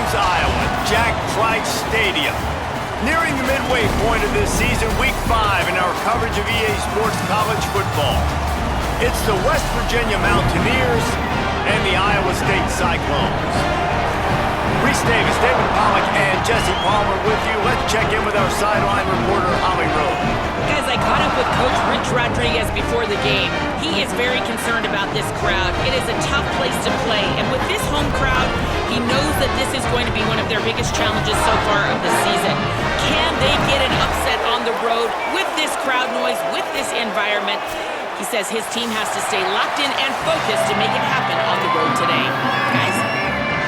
Ames, Iowa, Jack Trice Stadium. Nearing the midway point of this season, Week 5 in our coverage of EA Sports College football. It's the West Virginia Mountaineers and the Iowa State Cyclones. Reese Davis, David Pollack, and Jesse Palmer with you. Let's check in with our sideline reporter, Holly Rowe. Guys, I caught up with Coach Rich Rodriguez before the game. He is very concerned about this crowd. It is a tough place to play, and with this home crowd, he knows that this is going to be one of their biggest challenges so far of the season. Can they get an upset on the road with this crowd noise, with this environment? He says his team has to stay locked in and focused to make it happen on the road today. Guys?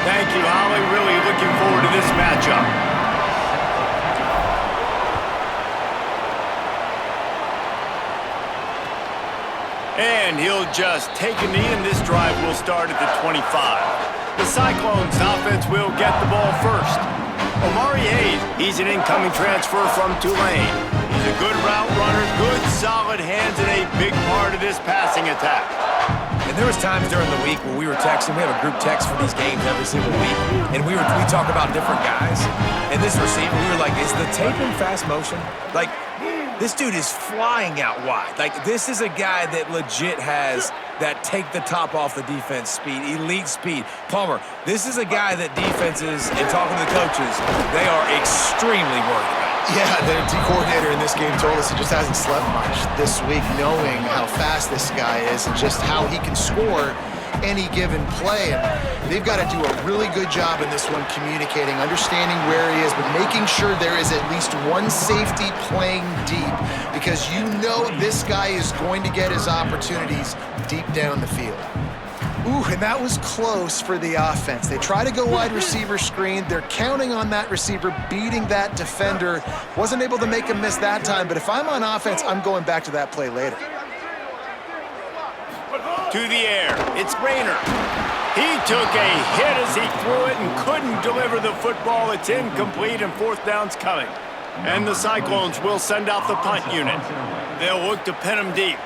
Thank you, Holly. Really looking forward to this matchup. And he'll just take a knee, and this drive will start at the 25. The Cyclones offense will get the ball first. Omari Hayes, he's an incoming transfer from Tulane. He's a good route runner, good solid hands, and a big part of this passing attack. And there was times during the week where we were texting. We have a group text for these games every single week, and we talk about different guys. And this receiver, we were like, is the tape in fast motion? Like, this dude is flying out wide. Like, this is a guy that legit has that take the top off the defense speed, elite speed. Palmer, this is a guy that defenses, and talking to the coaches, they are extremely worried about. Yeah, the D coordinator in this game told us he just hasn't slept much this week, knowing how fast this guy is and just how he can score any given play. And they've got to do a really good job in this one communicating, understanding where he is, but making sure there is at least one safety playing deep, because you know this guy is going to get his opportunities deep down the field. Ooh, and that was close for the offense. They try to go wide receiver screen. They're counting on that receiver beating that defender. Wasn't able to make him miss that time, but if I'm on offense, I'm going back to that play later. To the air, it's Rayner. He took a hit as he threw it and couldn't deliver the football. It's incomplete, and fourth down's coming. And the Cyclones will send out the punt unit. They'll look to pin him deep.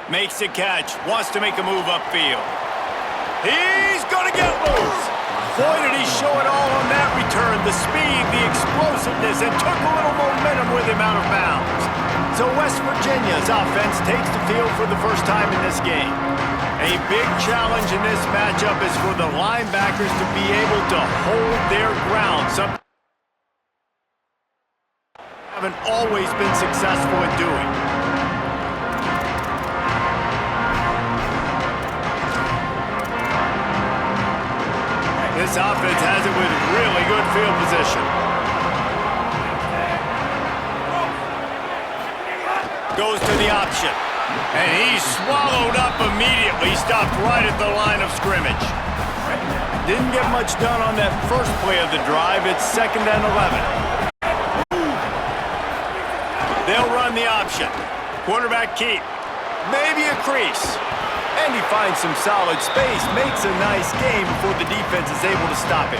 Makes a catch, wants to make a move upfield. He's gonna get loose. Boy, did he show it all on that return. The speed, the explosiveness, and took a little momentum with him out of bounds. So West Virginia's offense takes the field for the first time in this game. A big challenge in this matchup is for the linebackers to be able to hold their ground. Some haven't always been successful at doing. This offense has it with really good field position. Goes to the option. And he's swallowed up immediately. Stopped right at the line of scrimmage. Didn't get much done on that first play of the drive. It's 2nd and 11. They'll run the option. Quarterback keep. Maybe a crease. And he finds some solid space, makes a nice game before the defense is able to stop him.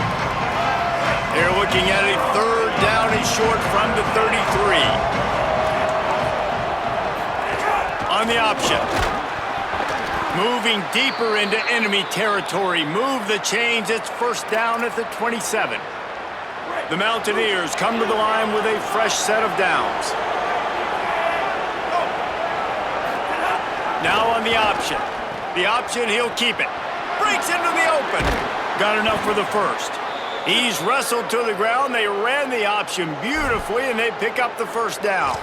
They're looking at a 3rd down and short from the 33. On the option. Moving deeper into enemy territory. Move the chains. It's 1st down at the 27. The Mountaineers come to the line with a fresh set of downs. Now on the option. The option, he'll keep it. Breaks into the open. Got enough for the first. He's wrestled to the ground. They ran the option beautifully, and they pick up the 1st down.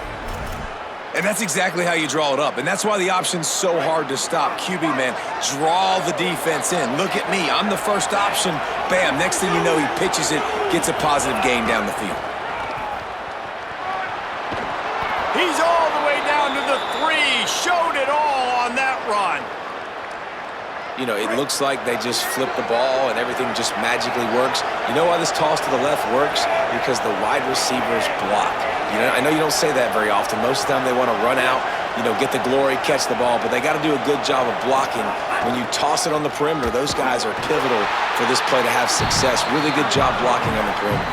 And that's exactly how you draw it up. And that's why the option's so hard to stop. QB, man, draw the defense in. Look at me. I'm the first option. Bam. Next thing you know, he pitches it, gets a positive gain down the field. He's all the way down to the 3. Showed it all on that run. You know, it looks like they just flip the ball and everything just magically works. You know why this toss to the left works? Because the wide receivers block. You know, I know you don't say that very often. Most of the time they want to run out, you know, get the glory, catch the ball, but they got to do a good job of blocking. When you toss it on the perimeter, those guys are pivotal for this play to have success. Really good job blocking on the perimeter.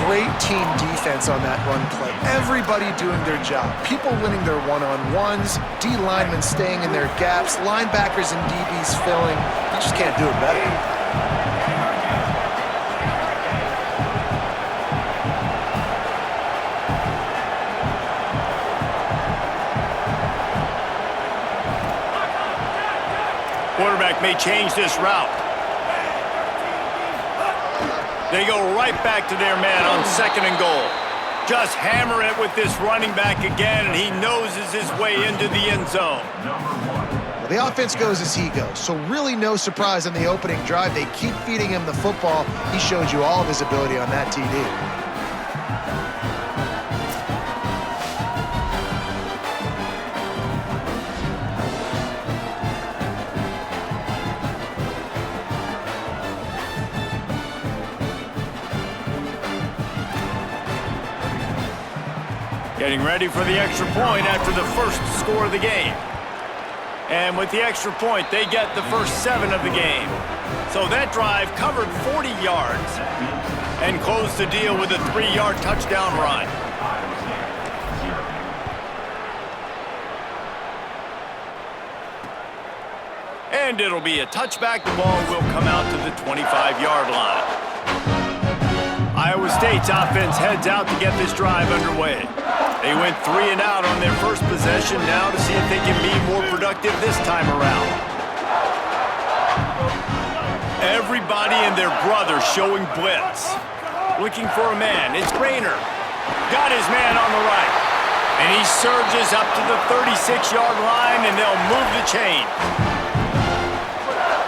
great team defense on that run play. Everybody doing their job. People winning their one-on-ones, D linemen staying in their gaps, linebackers and DBs filling. You just can't do it better. Quarterback may change this route. They go right back to their man on 2nd and goal. Just hammer it with this running back again, and he noses his way into the end zone. Well, the offense goes as he goes, so really no surprise on the opening drive. They keep feeding him the football. He showed you all of his ability on that TD. Getting ready for the extra point after the first score of the game. And with the extra point, they get the first 7 of the game. So that drive covered 40 yards and closed the deal with a 3-yard touchdown run. And it'll be a touchback. The ball will come out to the 25-yard line. Iowa State's offense heads out to get this drive underway. They went 3 and out on their first possession, now to see if they can be more productive this time around. Everybody and their brother showing blitz. Looking for a man. It's Rainer. Got his man on the right. And he surges up to the 36-yard line, and they'll move the chain.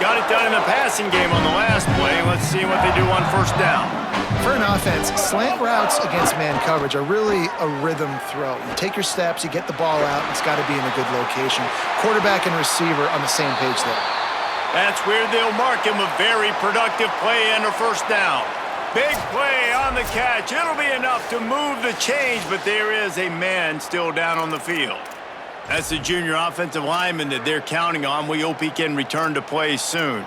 Got it done in the passing game on the last play. Let's see what they do on first down. For an offense, slant routes against man coverage are really a rhythm throw. You take your steps, you get the ball out, it's got to be in a good location. Quarterback and receiver on the same page there. That's where they'll mark him a very productive play and a first down. Big play on the catch. It'll be enough to move the chains, but there is a man still down on the field. That's the junior offensive lineman that they're counting on. We hope he can return to play soon.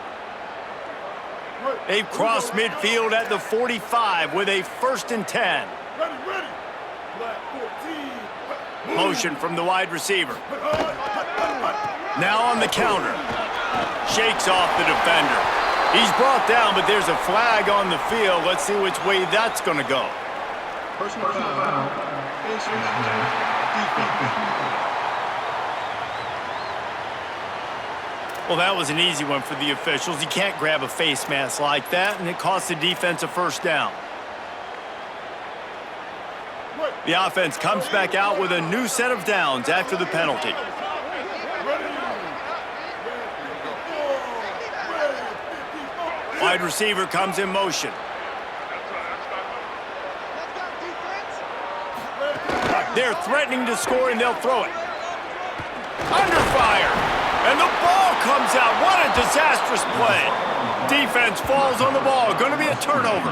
They've crossed midfield at the 45 with a 1st and 10. Motion from the wide receiver. Now on the counter. Shakes off the defender. He's brought down, but there's a flag on the field. Let's see which way that's going to go. Personal foul. Well, that was an easy one for the officials. You can't grab a face mask like that, and it cost the defense a first down. The offense comes back out with a new set of downs after the penalty. Wide receiver comes in motion. They're threatening to score, and they'll throw it. Under fire. And the ball comes out. What a disastrous play. Defense falls on the ball. Going to be a turnover.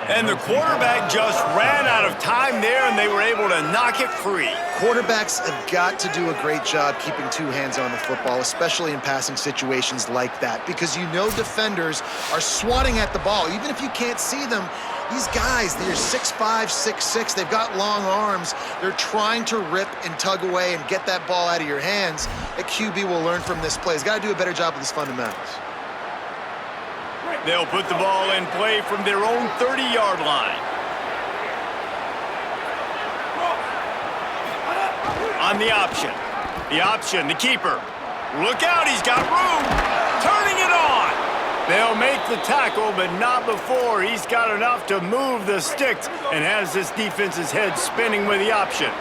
And the quarterback just ran out of time there, and they were able to knock it free. Quarterbacks have got to do a great job keeping 2 hands on the football, especially in passing situations like that, because you know defenders are swatting at the ball. Even if you can't see them, these guys, they're 6'5", 6'6", they've got long arms. They're trying to rip and tug away and get that ball out of your hands. A QB will learn from this play. He's got to do a better job with his fundamentals. They'll put the ball in play from their own 30-yard line. On the option. The keeper. Look out, he's got room. Turning it on. They'll make the tackle, but not before he's got enough to move the sticks and has this defense's head spinning with the option.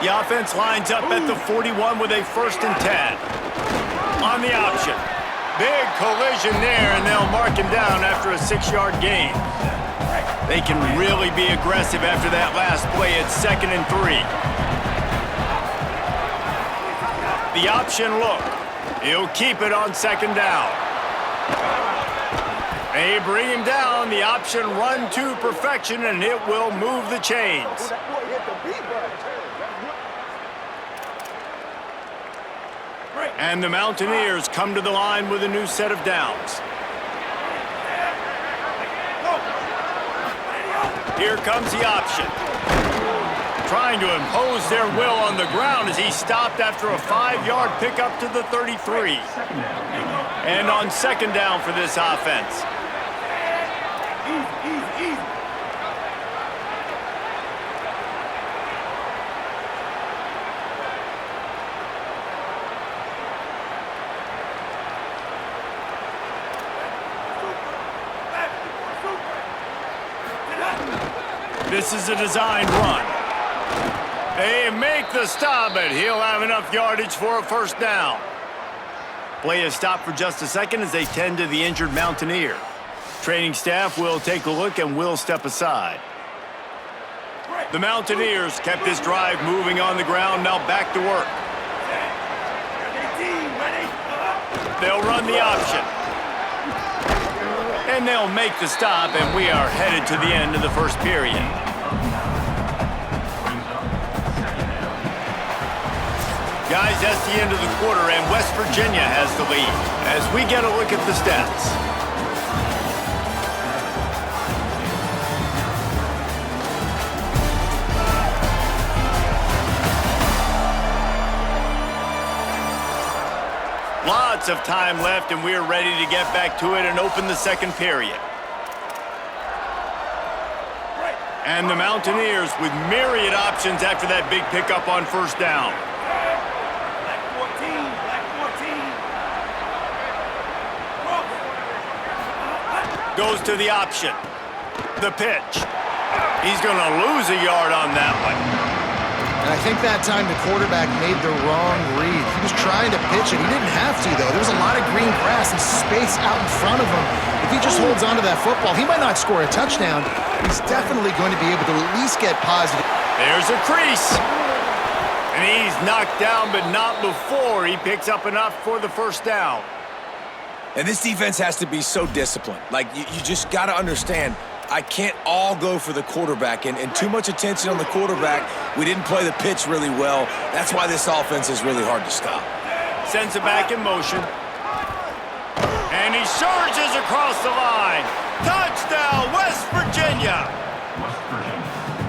The offense lines up at the 41 with a 1st and 10. On the option. Big collision there, and they'll mark him down after a 6-yard gain. They can really be aggressive after that last play at 2nd and 3. The option look. He'll keep it on 2nd down. They bring him down. The option run to perfection, and it will move the chains. And the Mountaineers come to the line with a new set of downs. Here comes the option. Trying to impose their will on the ground as he stopped after a 5-yard pickup to the 33. And on second down for this offense. This is a designed run. They make the stop, but he'll have enough yardage for a first down. Play a stop for just a second as they tend to the injured Mountaineer. Training staff will take a look and will step aside. The Mountaineers kept this drive moving on the ground, now back to work. They'll run the option. And they'll make the stop, and we are headed to the end of the first period. Guys, that's the end of the quarter, and West Virginia has the lead as we get a look at the stats. Lots of time left, and we're ready to get back to it and open the second period. And the Mountaineers with myriad options after that big pickup on first down. Goes to the option. The pitch. He's going to lose a yard on that one. And I think that time the quarterback made the wrong read. He was trying to pitch it. He didn't have to, though. There was a lot of green grass and space out in front of him. If he just holds onto that football, he might not score a touchdown. He's definitely going to be able to at least get positive. There's a crease. And he's knocked down, but not before he picks up enough for the first down. And this defense has to be so disciplined. Like, you just got to understand, I can't all go for the quarterback. And too much attention on the quarterback. We didn't play the pitch really well. That's why this offense is really hard to stop. Sends it back in motion. And he surges across the line. Touchdown, West Virginia!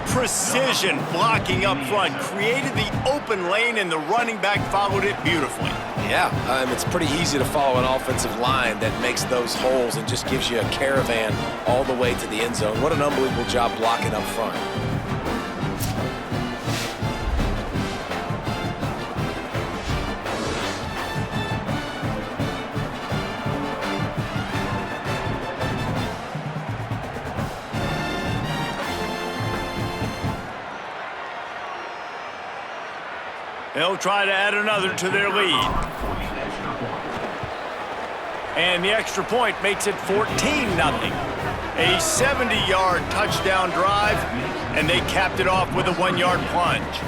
Precision blocking up front created the open lane, and the running back followed it beautifully. Yeah, it's pretty easy to follow an offensive line that makes those holes and just gives you a caravan all the way to the end zone. What an unbelievable job blocking up front. They'll try to add another to their lead. And the extra point makes it 14-0. A 70-yard touchdown drive, and they capped it off with a 1-yard plunge.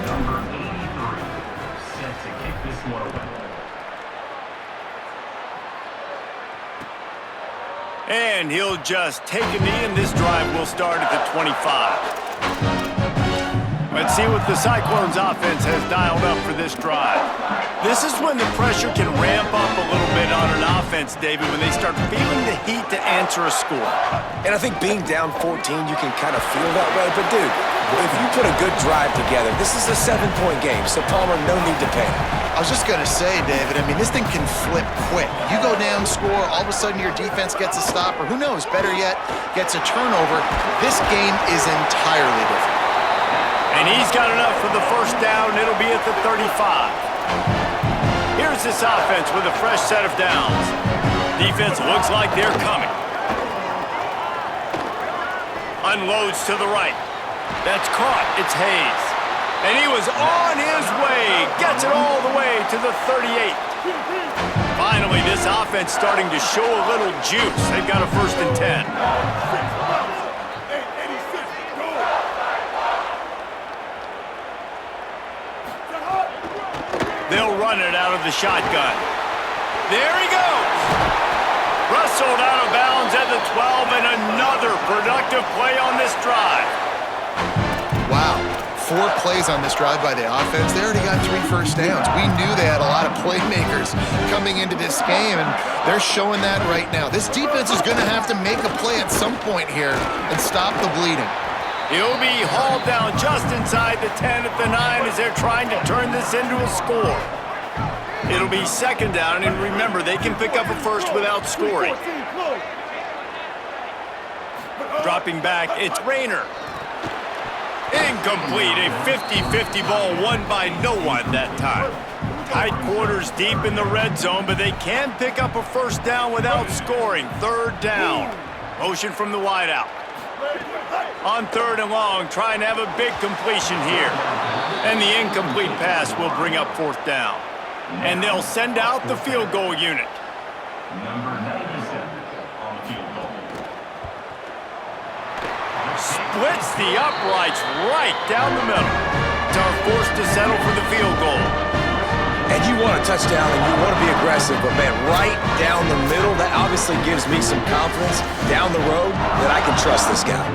Number 83, set to kick this one away. And he'll just take a knee, and this drive will start at the 25. Let's see what the Cyclones offense has dialed up for this drive. This is when the pressure can ramp up a little bit on an offense, David, when they start feeling the heat to answer a score. And I think being down 14, you can kind of feel that way. But, dude, if you put a good drive together, this is a 7-point game, so Palmer, no need to panic. I was just going to say, David, I mean, this thing can flip quick. You go down, score, all of a sudden your defense gets a stop, or who knows, better yet, gets a turnover. This game is entirely different. And he's got enough for the first down. It'll be at the 35. Here's this offense with a fresh set of downs. Defense looks like they're coming. Unloads to the right. That's caught. It's Hayes. And he was on his way. Gets it all the way to the 38. Finally, this offense starting to show a little juice. They've got a 1st and 10. They'll run it out of the shotgun. There he goes. Wrestled out of bounds at the 12, and another productive play on this drive. Wow. 4 plays on this drive by the offense. They already got 3 first downs. We knew they had a lot of playmakers coming into this game, and they're showing that right now. This defense is going to have to make a play at some point here and stop the bleeding. He'll be hauled down just inside the 10 at the 9 as they're trying to turn this into a score. It'll be second down, and remember, they can pick up a first without scoring. Dropping back, it's Rayner. Incomplete, a 50-50 ball won by no one that time. Tight quarters deep in the red zone, but they can pick up a first down without scoring. Third down. Motion from the wideout. On 3rd and long, trying to have a big completion here. And the incomplete pass will bring up 4th down. And they'll send out the field goal unit. Number 97 on the field goal. Splits the uprights right down the middle. Are forced to settle for the field goal. And you want a touchdown and you want to be aggressive, but man, right down the middle, that obviously gives me some confidence down the road that I can trust this guy.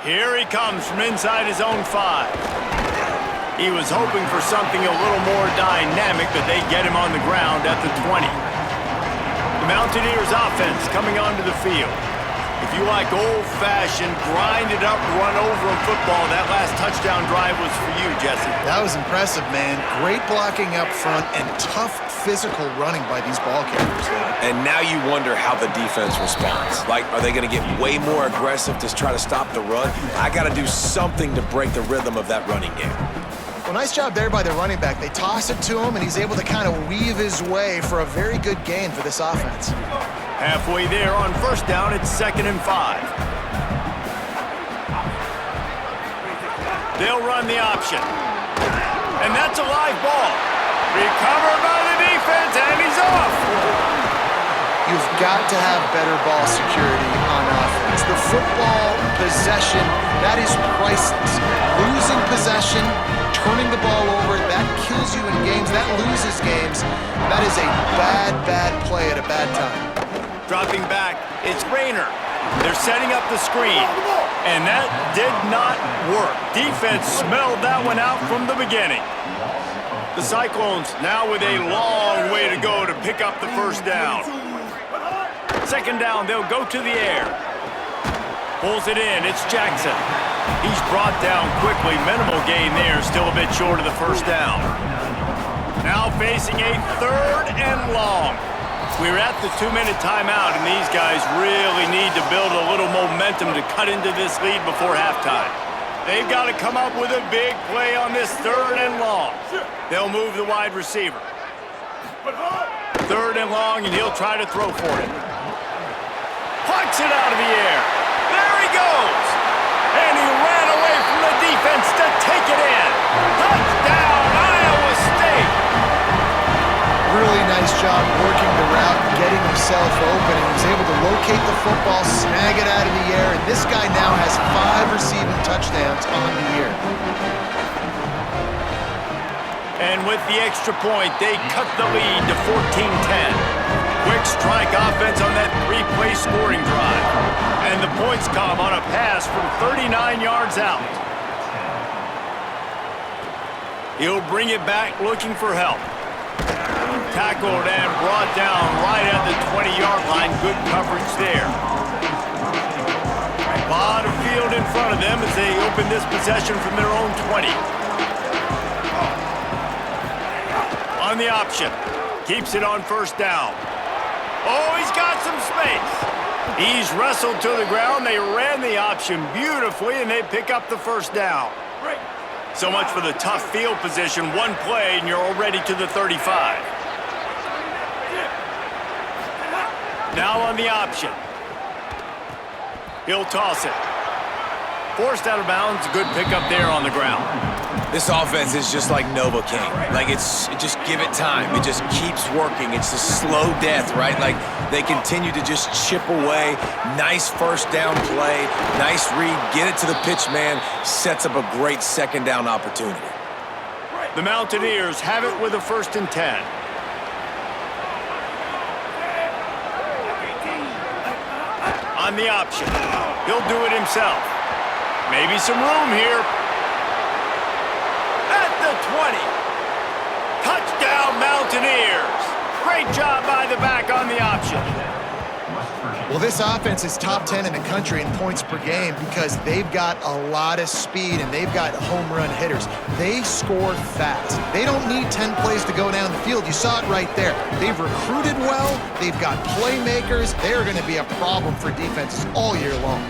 Here he comes from inside his own 5. He was hoping for something a little more dynamic, but they get him on the ground at the 20. The Mountaineers offense coming onto the field. If you like old-fashioned, grind-it-up, run-over football, that last touchdown drive was for you, Jesse. That was impressive, man. Great blocking up front and tough physical running by these ball carriers there. And now you wonder how the defense responds. Like, are they going to get way more aggressive to try to stop the run? I got to do something to break the rhythm of that running game. Well, nice job there by the running back. They toss it to him, and he's able to kind of weave his way for a very good gain for this offense. Halfway there on 1st down, it's 2nd and 5. They'll run the option. And that's a live ball. Recovered by the defense, and he's off. You've got to have better ball security on offense. The football possession, that is priceless. Losing possession, turning the ball over, that kills you in games, that loses games. That is a bad, bad play at a bad time. Dropping back, it's Rayner. They're setting up the screen, and that did not work. Defense smelled that one out from the beginning. The Cyclones now with a long way to go to pick up the first down. 2nd down, they'll go to the air. Pulls it in, it's Jackson. He's brought down quickly, minimal gain there, still a bit short of the first down. Now facing a 3rd and long. We're at the 2-minute timeout, and these guys really need to build a little momentum to cut into this lead before halftime. They've got to come up with a big play on this 3rd and long. They'll move the wide receiver. 3rd and long, and he'll try to throw for it. Plucks it out of the air. There he goes. And he ran away from the defense to take it in. Touchdown, Iowa State. Really nice job working the route, getting himself open, and he was able to locate the football, snag it out of the air, and this guy now has 5 receiving touchdowns on the year. And with the extra point, they cut the lead to 14-10. Quick strike offense on that 3-play scoring drive. And the points come on a pass from 39 yards out. He'll bring it back looking for help. Tackled and brought down right at the 20-yard line. Good coverage there. A lot of field in front of them as they open this possession from their own 20. On the option. Keeps it on 1st down. Oh, he's got some space. He's wrestled to the ground. They ran the option beautifully, and they pick up the 1st down. So much for the tough field position. One play, and you're already to the 35. Now on the option. He'll toss it. Forced out of bounds. Good pickup there on the ground. This offense is just like Novocaine. Like, just give it time. It just keeps working. It's a slow death, right? Like, they continue to just chip away. Nice 1st down play. Nice read. Get it to the pitch man. Sets up a great 2nd down opportunity. The Mountaineers have it with a 1st and 10. On the option. He'll do it himself. Maybe some room here. At the 20. Touchdown, Mountaineers. Great job by the back on the option. Well, this offense is top 10 in the country in points per game because they've got a lot of speed and they've got home run hitters. They score fast. They don't need 10 plays to go down the field. You saw it right there. They've recruited well. They've got playmakers. They're going to be a problem for defenses all year long.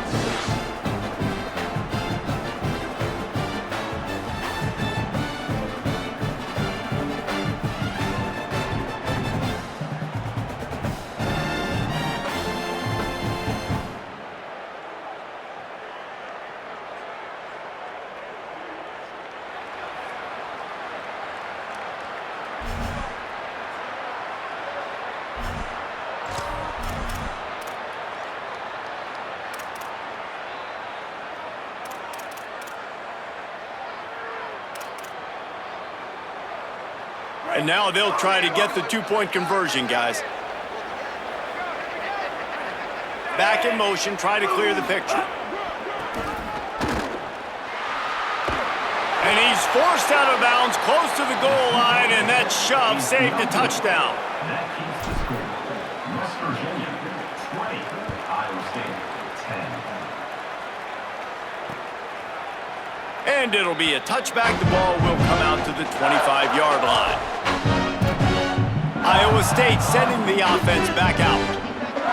And now they'll try to get the 2-point conversion, guys. Back in motion, try to clear the picture. And he's forced out of bounds, close to the goal line, and that shove saved a touchdown. That keeps the score. West Virginia 20, Iowa State 10. And it'll be a touchback. The ball will come out to the 25-yard line. Iowa State sending the offense back out.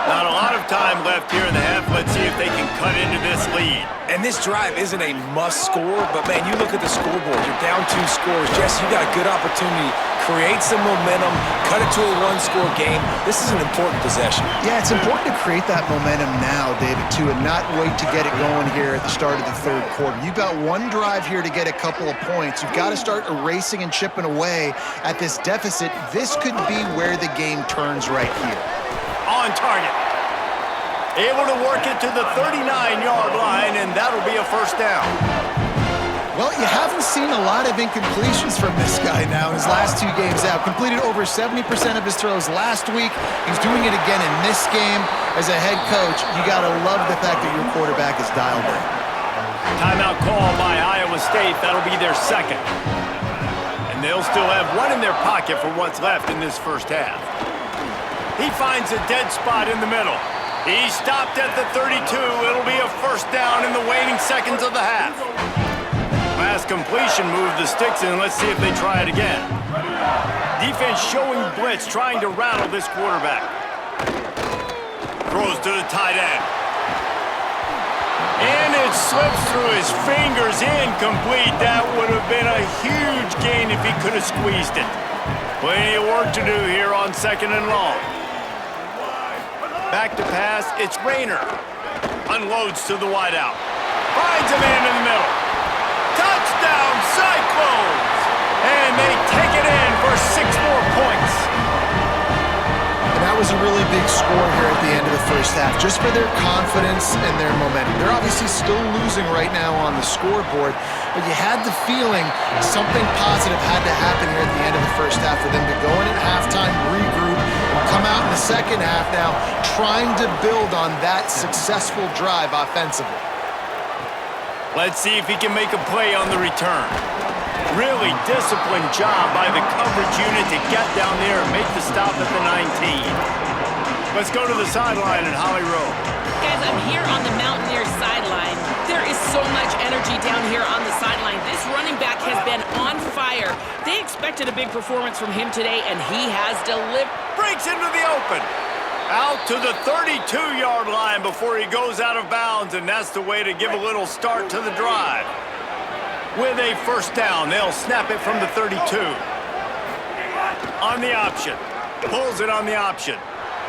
Not a lot of time left here in the half. Let's see if they can cut into this lead. And this drive isn't a must score, but man, you look at the scoreboard, you're down 2 scores. Jesse, you got a good opportunity. Create some momentum, cut it to a 1-score game. This is an important possession. Yeah, it's important to create that momentum now, David, too, and not wait to get it going here at the start of the 3rd quarter. You've got 1 drive here to get a couple of points. You've got to start erasing and chipping away at this deficit. This could be where the game turns right here. On target. Able to work it to the 39-yard line, and that'll be a 1st down. Well, you haven't seen a lot of incompletions from this guy now in his last 2 games out. Completed over 70% of his throws last week. He's doing it again in this game. As a head coach, you got to love the fact that your quarterback is dialed in. Timeout call by Iowa State. That'll be their 2nd. And they'll still have 1 in their pocket for what's left in this 1st half. He finds a dead spot in the middle. He stopped at the 32. It'll be a 1st down in the waning seconds of the half. Last completion moved the sticks in. Let's see if they try it again. Defense showing blitz, trying to rattle this quarterback. Throws to the tight end. And it slips through his fingers, incomplete. That would have been a huge gain if he could have squeezed it. Plenty of work to do here on 2nd and long. Back to pass, it's Rayner. Unloads to the wideout. Finds a man in the middle. Touchdown, Cyclones! And they take it in for 6 more points. And that was a really big score here at the end of the 1st half, just for their confidence and their momentum. They're obviously still losing right now on the scoreboard, but you had the feeling something positive had to happen here at the end of the 1st half for them to go in at halftime, regroup, and come out in the 2nd half now trying to build on that successful drive offensively. Let's see if he can make a play on the return. Really disciplined job by the coverage unit to get down there and make the stop at the 19. Let's go to the sideline at Holly Rowe. Guys, I'm here on the Mountaineers sideline. There is so much energy down here on the sideline. This running back has been on fire. They expected a big performance from him today, and he has delivered. Breaks into the open. Out to the 32-yard line before he goes out of bounds, and that's the way to give a little start to the drive. With a 1st down, they'll snap it from the 32. On the option. Pulls it on the option.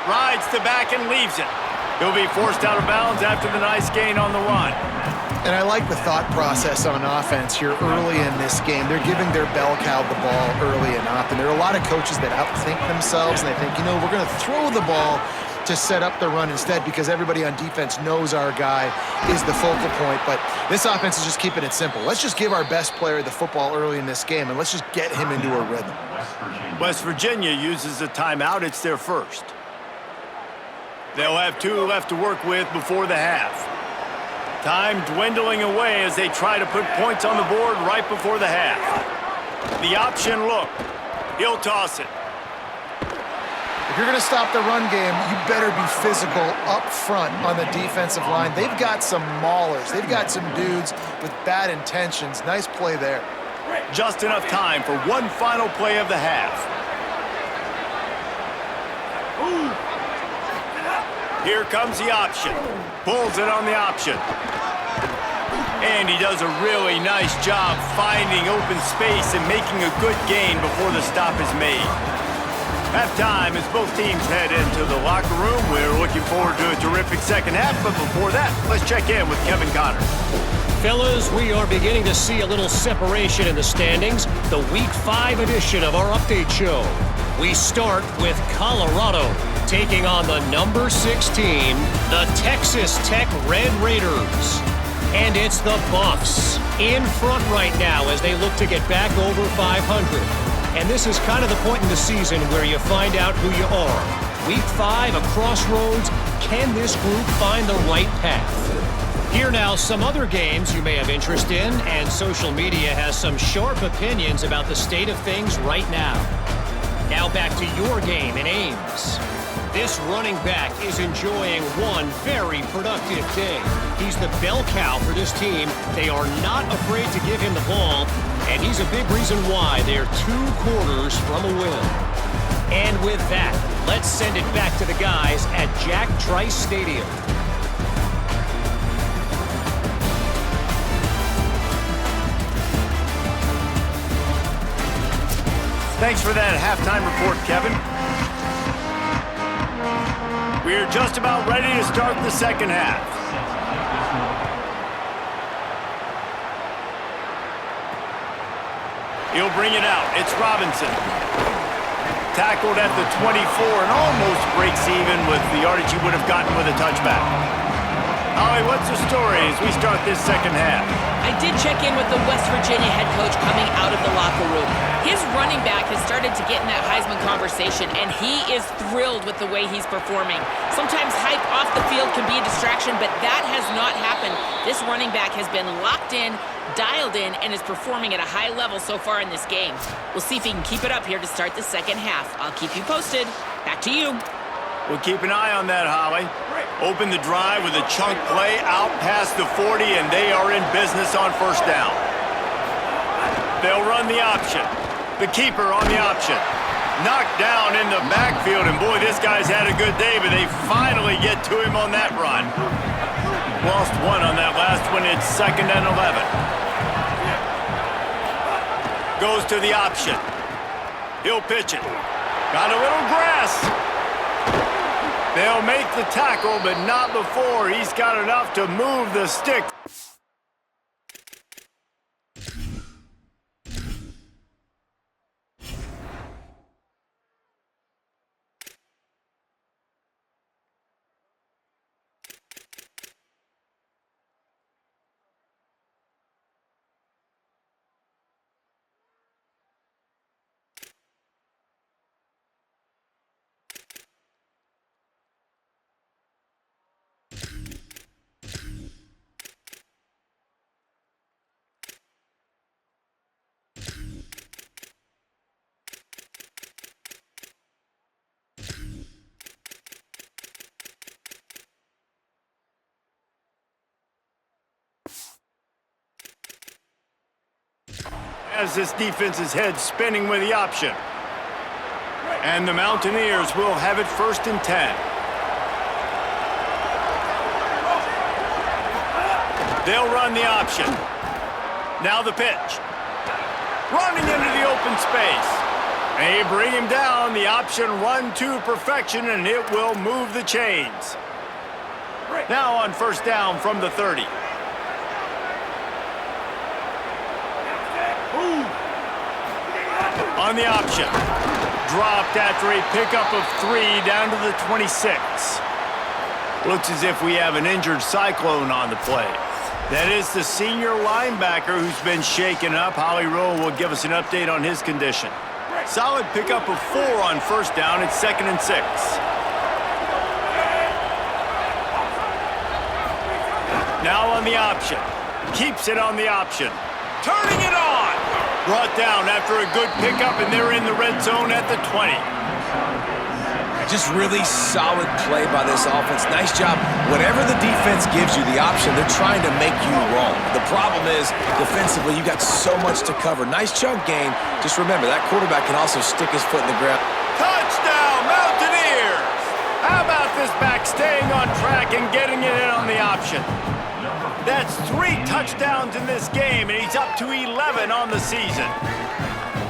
Rides the back and leaves it. He'll be forced out of bounds after the nice gain on the run. And I like the thought process on offense here early in this game. They're giving their bell cow the ball early and often. There are a lot of coaches that outthink themselves, and they think, you know, we're going to throw the ball to set up the run instead because everybody on defense knows our guy is the focal point. But this offense is just keeping it simple. Let's just give our best player the football early in this game, and let's just get him into a rhythm. West Virginia uses a timeout. It's their first. They'll have 2 left to work with before the half. Time dwindling away as they try to put points on the board right before the half. The option look. He'll toss it. If you're going to stop the run game, you better be physical up front on the defensive line. They've got some maulers. They've got some dudes with bad intentions. Nice play there. Just enough time for one final play of the half. Here comes the option. Pulls it on the option. And he does a really nice job finding open space and making a good gain before the stop is made. Halftime as both teams head into the locker room. We're looking forward to a terrific second half, but before that, let's check in with Kevin Connors. Fellas, we are beginning to see a little separation in the standings. The Week 5 edition of our update show. We start with Colorado taking on the number 6 team, the Texas Tech Red Raiders. And it's the Buffs in front right now as they look to get back over 500. And this is kind of the point in the season where you find out who you are. Week 5, a crossroads. Can this group find the right path? Here now, some other games you may have interest in, and social media has some sharp opinions about the state of things right now. Now back to your game in Ames. This running back is enjoying one very productive day. He's the bell cow for this team. They are not afraid to give him the ball, and he's a big reason why they're 2 quarters from a win. And with that, let's send it back to the guys at Jack Trice Stadium. Thanks for that halftime report, Kevin. We're just about ready to start the second half. He'll bring it out. It's Robinson. Tackled at the 24 and almost breaks even with the yardage he would have gotten with a touchback. Holly, what's the story as we start this second half? I did check in with the West Virginia head coach coming out of the locker room. His running back has started to get in that Heisman conversation, and he is thrilled with the way he's performing. Sometimes hype off the field can be a distraction, but that has not happened. This running back has been locked in, dialed in, and is performing at a high level so far in this game. We'll see if he can keep it up here to start the second half. I'll keep you posted. Back to you. We'll keep an eye on that, Holly. Open the drive with a chunk play out past the 40, and they are in business on first down. They'll run the option. The keeper on the option. Knocked down in the backfield, and boy, this guy's had a good day, but they finally get to him on that run. Lost one on that last one. It's 2nd and 11. Goes to the option. He'll pitch it. Got a little grass. They'll make the tackle, but not before he's got enough to move the stick. As this defense's head spinning with the option. And the Mountaineers will have it 1st and 10. They'll run the option. Now the pitch. Running into the open space. They bring him down. The option run to perfection, and it will move the chains. Now on first down from the 30. On the option. dropped after a pickup of 3 down to the 26. Looks as if we have an injured Cyclone on the play. That is the senior linebacker who's been shaken up. Holly Rowe will give us an update on his condition. Solid pickup of 4 on first down. It's 2nd and 6. Now on the option. Keeps it on the option. Turning it on. Brought down after a good pickup, and they're in the red zone at the 20. Just really solid play by this offense. Nice job. Whatever the defense gives you the option, they're trying to make you wrong. The problem is, defensively, you got so much to cover. Nice chunk game. Just remember, that quarterback can also stick his foot in the ground. Touchdown, Mountaineers! How about this back staying on track and getting it in on the option? That's 3 touchdowns in this game, and he's up to 11 on the season.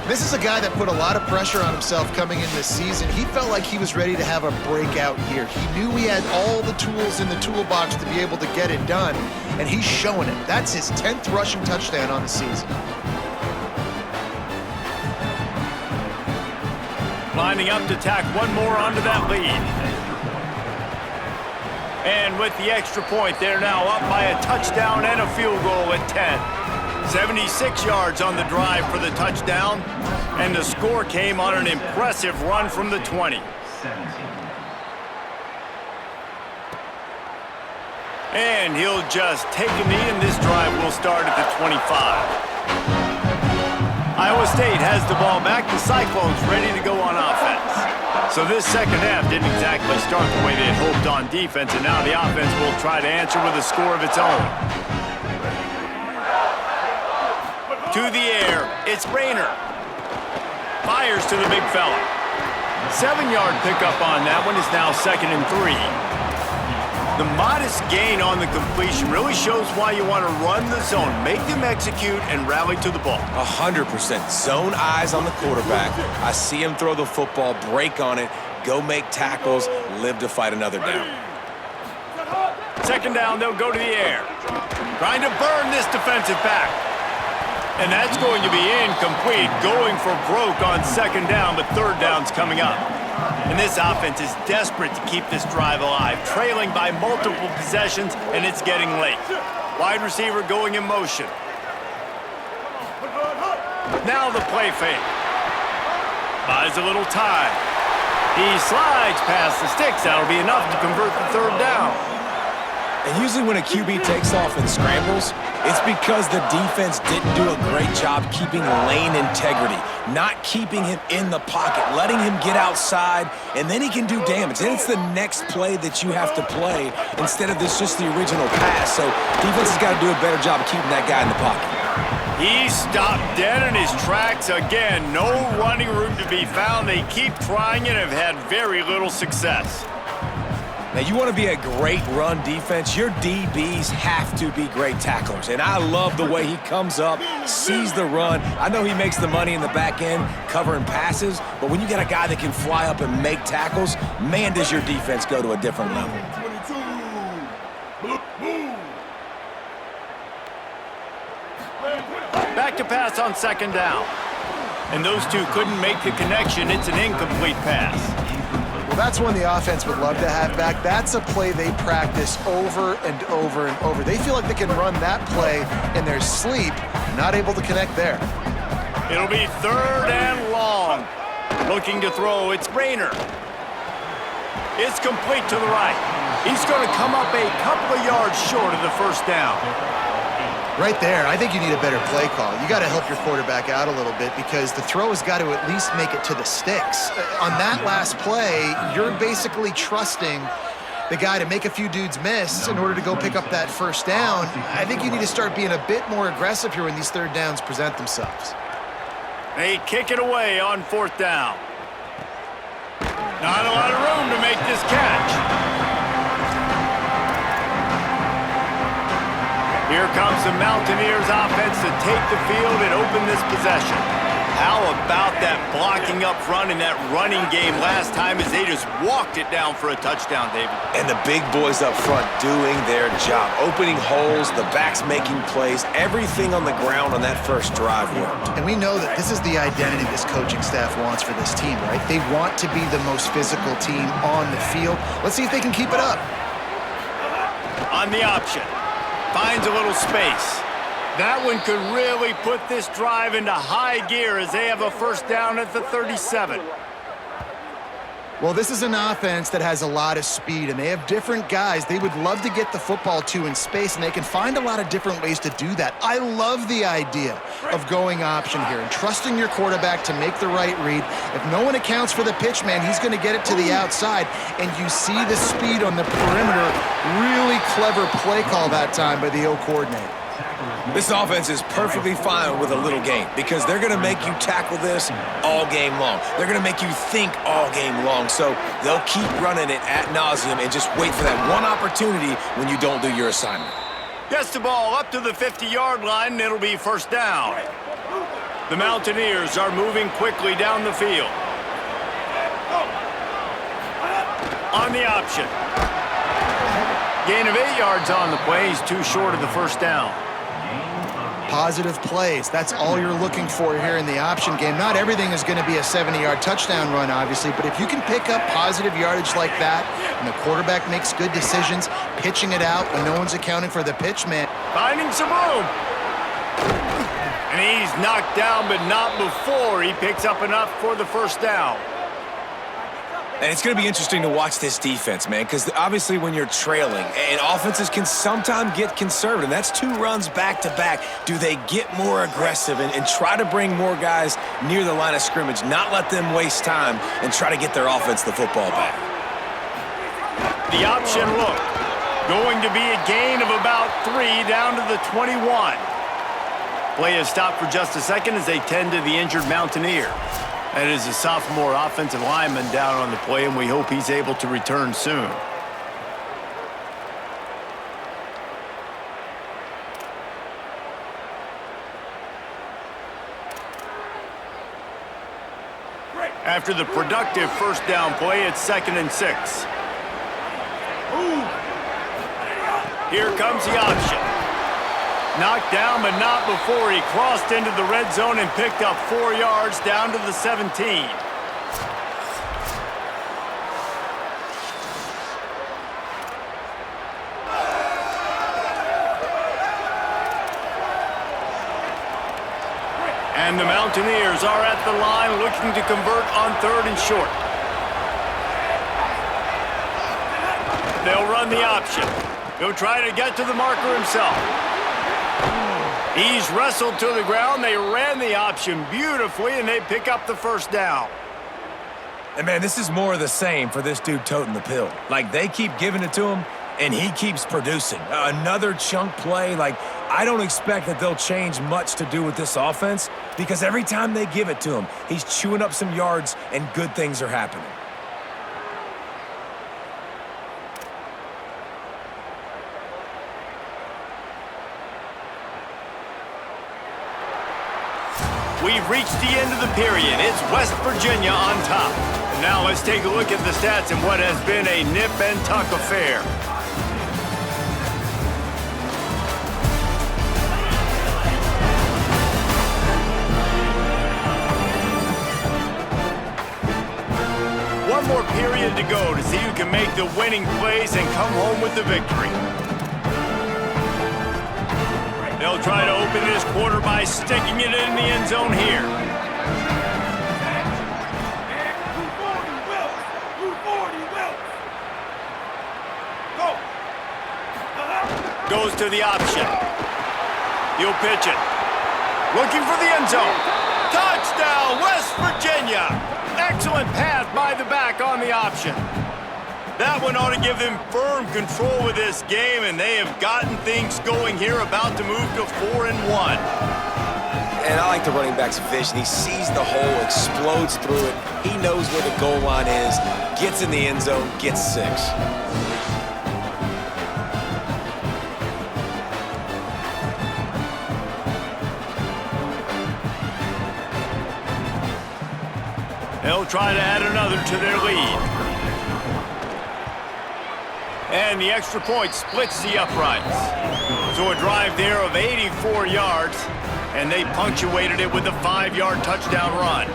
This is a guy that put a lot of pressure on himself coming in this season. He felt like he was ready to have a breakout year. He knew he had all the tools in the toolbox to be able to get it done, and he's showing it. That's his 10th rushing touchdown on the season. Lining up to tack one more onto that lead. And with the extra point, they're now up by a touchdown and a field goal at 10. 76 yards on the drive for the touchdown, and the score came on an impressive run from the 20. And he'll just take a knee, and this drive will start at the 25. Iowa State has the ball back. The Cyclones ready to go on offense. So this second half didn't exactly start the way they had hoped on defense, and now the offense will try to answer with a score of its own. To the air, it's Rayner. Fires to the big fella. 7-yard pickup on that one is now 2nd and 3. The modest gain on the completion really shows why you want to run the zone, make them execute, and rally to the ball. 100%. Zone eyes on the quarterback. I see him throw the football, break on it, go make tackles, live to fight another down. 2nd down, they'll go to the air. Trying to burn this defensive back. And that's going to be incomplete, going for broke on 2nd down, but 3rd down's coming up. And this offense is desperate to keep this drive alive, trailing by multiple possessions, and it's getting late. Wide receiver going in motion. Now the play fake. Buys a little time. He slides past the sticks. That'll be enough to convert the 3rd down. And usually when a QB takes off and scrambles, it's because the defense didn't do a great job keeping lane integrity, not keeping him in the pocket, letting him get outside, and then he can do damage. Then it's the next play that you have to play instead of this just the original pass. So defense has got to do a better job of keeping that guy in the pocket. He stopped dead in his tracks again. No running room to be found. They keep trying and have had very little success. Now, you want to be a great run defense, your DBs have to be great tacklers. And I love the way he comes up, sees the run. I know he makes the money in the back end covering passes, but when you got a guy that can fly up and make tackles, man, does your defense go to a different level. Back to pass on 2nd down. And those two couldn't make the connection. It's an incomplete pass. Well, that's one the offense would love to have back. That's a play they practice over and over and over. They feel like they can run that play in their sleep, not able to connect there. It'll be 3rd and long. Looking to throw, it's Rayner. It's complete to the right. He's going to come up a couple of yards short of the 1st down. Right there, I think you need a better play call. You got to help your quarterback out a little bit because the throw has got to at least make it to the sticks. On that last play, you're basically trusting the guy to make a few dudes miss in order to go pick up that 1st down. I think you need to start being a bit more aggressive here when these 3rd downs present themselves. They kick it away on 4th down. Not a lot of room to make this catch. Here comes the Mountaineers offense to take the field and open this possession. How about that blocking up front and that running game last time as they just walked it down for a touchdown, David? And the big boys up front doing their job. Opening holes, the backs making plays, everything on the ground on that first drive worked. And we know that this is the identity this coaching staff wants for this team, right? They want to be the most physical team on the field. Let's see if they can keep it up. On the option. Finds a little space. That one could really put this drive into high gear as they have a first down at the 37. Well, this is an offense that has a lot of speed, and they have different guys they would love to get the football to in space, and they can find a lot of different ways to do that. I love the idea of going option here and trusting your quarterback to make the right read. If no one accounts for the pitch, man, he's going to get it to the outside, and you see the speed on the perimeter. Really clever play call that time by the O coordinator. This offense is perfectly fine with a little game because they're going to make you tackle this all game long. They're going to make you think all game long. So they'll keep running it ad nauseum and just wait for that one opportunity when you don't do your assignment. Gets the ball up to the 50-yard line, and it'll be first down. The Mountaineers are moving quickly down the field. On the option. Gain of 8 yards on the play. He's too short of the first down. Positive plays. That's all you're looking for here in the option game. Not everything is going to be a 70-yard touchdown run, obviously, but if you can pick up positive yardage like that and the quarterback makes good decisions, pitching it out when no one's accounting for the pitch, man. Finding some room. And he's knocked down, but not before he picks up enough for the first down. And it's going to be interesting to watch this defense, man, because obviously when you're trailing, and offenses can sometimes get conservative. That's 2 runs back-to-back. Do they get more aggressive and try to bring more guys near the line of scrimmage, not let them waste time, and try to get their offense the football back? The option look. Going to be a gain of about 3 down to the 21. Play is stopped for just a second as they tend to the injured Mountaineer. That is a sophomore offensive lineman down on the play, and we hope he's able to return soon. After the productive first down play, it's 2nd and 6. Here comes the option. Knocked down, but not before he crossed into the red zone and picked up 4 yards down to the 17. And the Mountaineers are at the line looking to convert on 3rd and short. They'll run the option. He'll try to get to the marker himself. He's wrestled to the ground. They ran the option beautifully, and they pick up the first down. And, man, this is more of the same for this dude toting the pill. Like, they keep giving it to him, and he keeps producing. Another chunk play. Like, I don't expect that they'll change much to do with this offense because every time they give it to him, he's chewing up some yards, and good things are happening. We've reached the end of the period. It's West Virginia on top. And now let's take a look at the stats in what has been a nip and tuck affair. One more period to go to see who can make the winning plays and come home with the victory. They'll try to open this quarter by sticking it in the end zone here. Goes to the option. He'll pitch it. Looking for the end zone. Touchdown, West Virginia! Excellent pass by the back on the option. That one ought to give them firm control of this game, and they have gotten things going here, about to move to 4-1. And I like the running back's vision. He sees the hole, explodes through it. He knows where the goal line is, gets in the end zone, gets 6. They'll try to add another to their lead. And the extra point splits the uprights. So a drive there of 84 yards, and they punctuated it with a 5-yard touchdown run.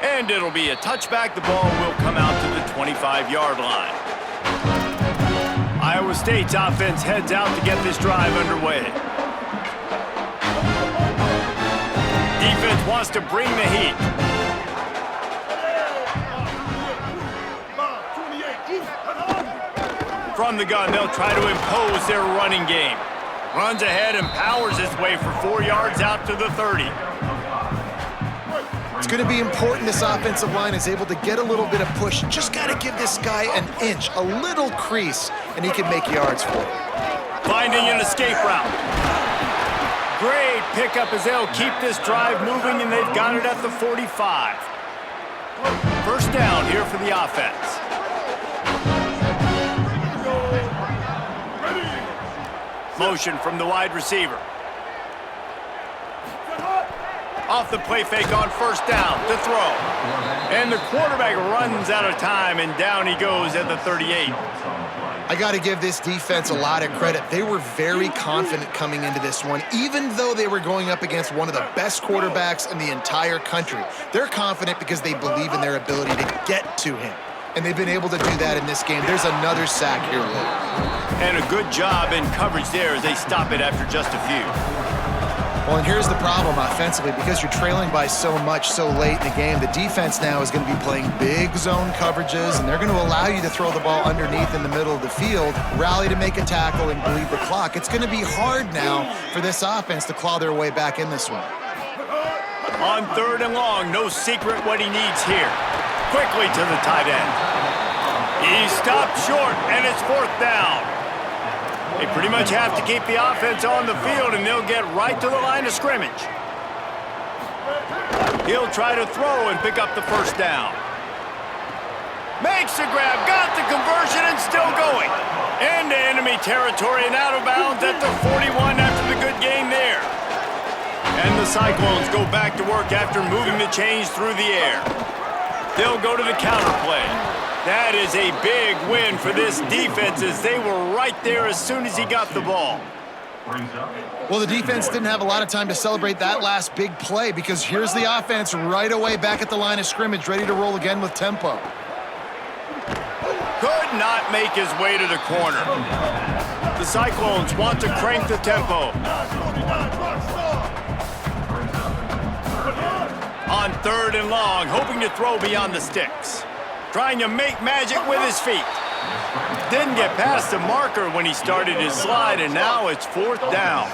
And it'll be a touchback. The ball will come out to the 25-yard line. Iowa State's offense heads out to get this drive underway. Defense wants to bring the heat. From the gun, they'll try to impose their running game. Runs ahead and powers his way for 4 yards out to the 30. It's going to be important this offensive line is able to get a little bit of push. Just got to give this guy an inch, a little crease, and he can make yards for it. Finding an escape route. Great pickup as they'll keep this drive moving, and they've got it at the 45. First down here for the offense. Motion from the wide receiver. Off the play fake on first down to throw. And the quarterback runs out of time, and down he goes at the 38. I got to give this defense a lot of credit. They were very confident coming into this one, even though they were going up against one of the best quarterbacks in the entire country. They're confident because they believe in their ability to get to him. And they've been able to do that in this game. There's another sack here, Luke. And a good job in coverage there as they stop it after just a few. Well, and here's the problem offensively. Because you're trailing by so much so late in the game, the defense now is going to be playing big zone coverages, and they're going to allow you to throw the ball underneath in the middle of the field, rally to make a tackle, and bleed the clock. It's going to be hard now for this offense to claw their way back in this one. On third and long, no secret what he needs here. Quickly to the tight end. He stopped short, and it's fourth down. They pretty much have to keep the offense on the field, and they'll get right to the line of scrimmage. He'll try to throw and pick up the first down. Makes the grab, got the conversion, and still going. Into enemy territory and out of bounds at the 41 after the good game there. And the Cyclones go back to work after moving the chains through the air. They'll go to the counter play. That is a big win for this defense as they were right there as soon as he got the ball. Well, the defense didn't have a lot of time to celebrate that last big play because here's the offense right away back at the line of scrimmage, ready to roll again with tempo. Could not make his way to the corner. The Cyclones want to crank the tempo. On third and long, hoping to throw beyond the sticks. Trying to make magic with his feet. Didn't get past the marker when he started his slide, and now it's fourth down.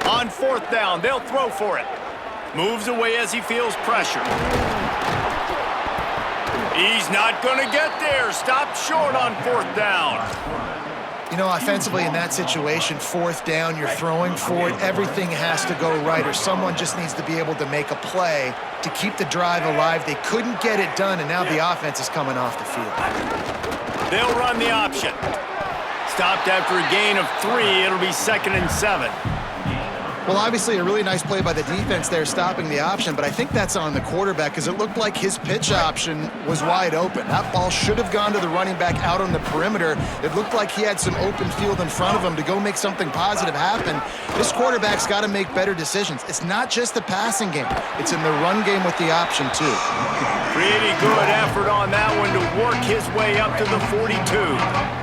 On fourth down, they'll throw for it. Moves away as he feels pressure. He's not going to get there. Stopped short on fourth down. You know, offensively in that situation, fourth down, you're throwing for it, everything has to go right, or someone just needs to be able to make a play to keep the drive alive. They couldn't get it done, and now the offense is coming off the field. They'll run the option. Stopped after a gain of 3. It'll be 2nd and 7. Well, obviously a really nice play by the defense there stopping the option, but I think that's on the quarterback because it looked like his pitch option was wide open. That ball should have gone to the running back out on the perimeter. It looked like he had some open field in front of him to go make something positive happen. This quarterback's got to make better decisions. It's not just the passing game. It's in the run game with the option, too. Pretty good effort on that one to work his way up to the 42.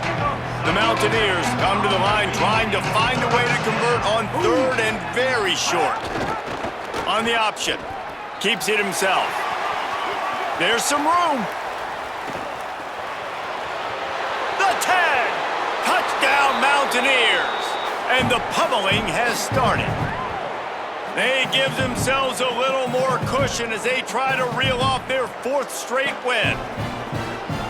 The Mountaineers come to the line trying to find a way to convert on third and very short. On the option. Keeps it himself. There's some room. The 10. Touchdown Mountaineers. And the pummeling has started. They give themselves a little more cushion as they try to reel off their 4th straight win.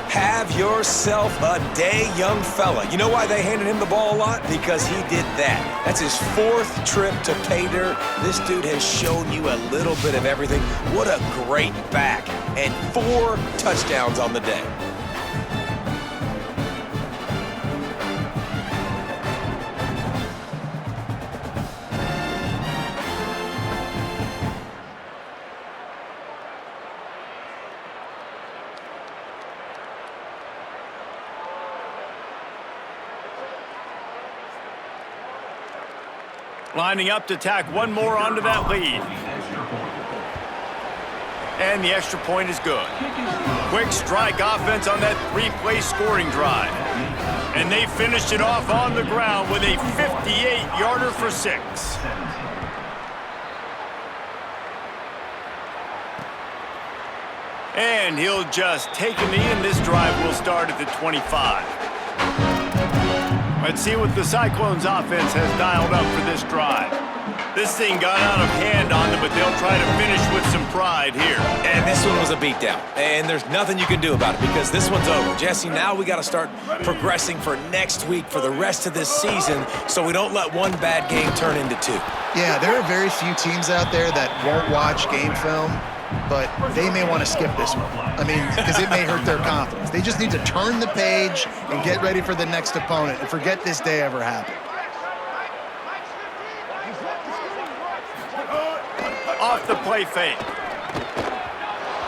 Have yourself a day, young fella. You know why they handed him the ball a lot? Because he did that. That's his 4th trip to pay dirt. This dude has shown you a little bit of everything. What a great back. And 4 touchdowns on the day. Lining up to tack one more onto that lead. And the extra point is good. Quick strike offense on that three-play scoring drive. And they finished it off on the ground with a 58-yarder for 6. And he'll just take a knee, and this drive will start at the 25. Let's see what the Cyclones offense has dialed up for this drive. This thing got out of hand on them, but they'll try to finish with some pride here. And this one was a beatdown. And there's nothing you can do about it because this one's over. Jesse, now we got to start progressing for next week for the rest of this season so we don't let one bad game turn into 2. Yeah, there are very few teams out there that won't watch game film, but they may want to skip this one. I mean, because it may hurt their confidence. They just need to turn the page and get ready for the next opponent and forget this day ever happened. Off the play fake.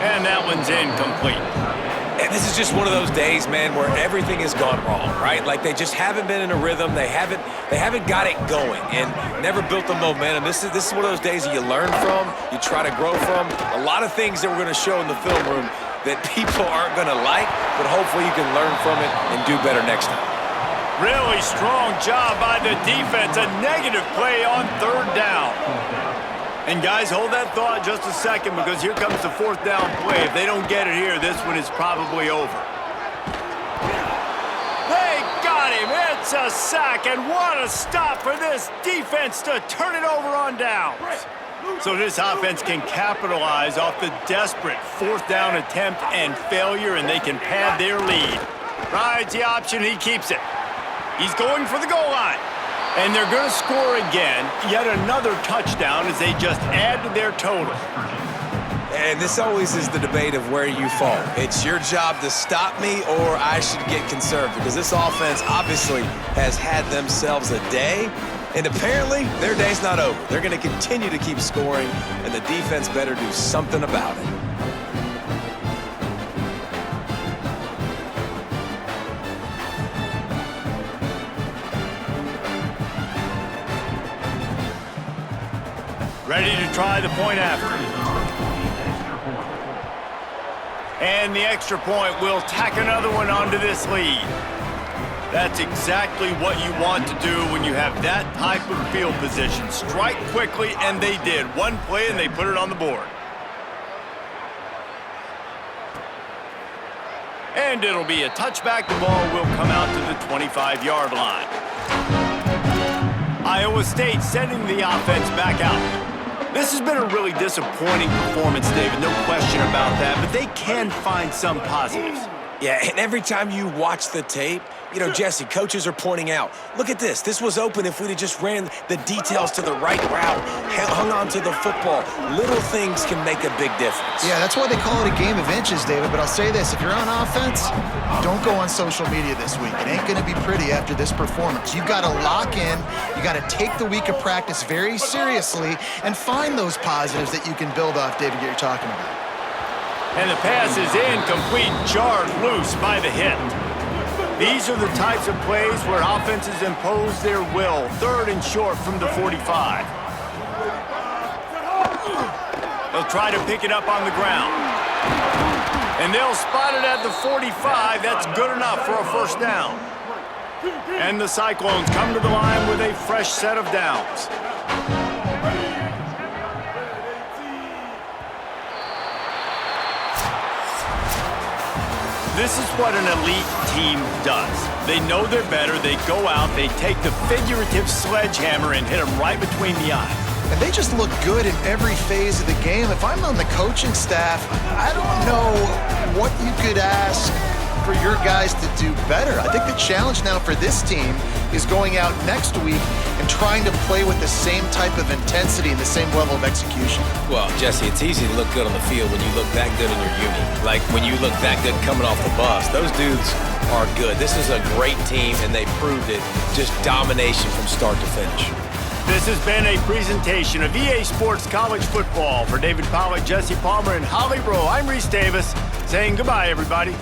And that one's incomplete. And this is just one of those days, man, where everything has gone wrong, right? Like they just haven't been in a rhythm. They haven't got it going and never built the momentum. This is one of those days that you learn from, you try to grow from. A lot of things that we're going to show in the film room that people aren't going to like, but hopefully you can learn from it and do better next time. Really strong job by the defense. A negative play on 3rd down. And guys, hold that thought just a second because here comes the 4th down play. If they don't get it here, this one is probably over. They got him. It's a sack, and what a stop for this defense to turn it over on downs. So this offense can capitalize off the desperate 4th down attempt and failure, and they can pad their lead. Rides the option, he keeps it. He's going for the goal line. And they're going to score again, yet another touchdown as they just add to their total. And this always is the debate of where you fall. It's your job to stop me or I should get conserved because this offense obviously has had themselves a day, and apparently their day's not over. They're going to continue to keep scoring, and the defense better do something about it. Ready to try the point after. And the extra point will tack another one onto this lead. That's exactly what you want to do when you have that type of field position. Strike quickly, and they did. One play, and they put it on the board. And it'll be a touchback. The ball will come out to the 25-yard line. Iowa State sending the offense back out. This has been a really disappointing performance, David, no question about that, but they can find some positives. Yeah, and every time you watch the tape, you know, Jesse, coaches are pointing out, look at this. This was open if we'd have just ran the details to the right route, hung on to the football. Little things can make a big difference. Yeah, that's why they call it a game of inches, David. But I'll say this, if you're on offense, don't go on social media this week. It ain't going to be pretty after this performance. You've got to lock in. You got to take the week of practice very seriously and find those positives that you can build off, David, that you're talking about. And the pass is incomplete, jarred loose by the hit. These are the types of plays where offenses impose their will. 3rd and short from the 45. They'll try to pick it up on the ground. And they'll spot it at the 45. That's good enough for a 1st down. And the Cyclones come to the line with a fresh set of downs. This is what an elite team does. They know they're better. They go out, they take the figurative sledgehammer and hit them right between the eyes. And they just look good in every phase of the game. If I'm on the coaching staff, I don't know what you could ask for your guys to do better. I think the challenge now for this team is going out next week and trying to play with the same type of intensity and the same level of execution. Well, Jesse, it's easy to look good on the field when you look that good in your uni. Like when you look that good coming off the bus. Those dudes are good. This is a great team, and they proved it. Just domination from start to finish. This has been a presentation of EA Sports College Football. For David Pollack, Jesse Palmer, and Holly Rowe, I'm Reese Davis, saying goodbye, everybody.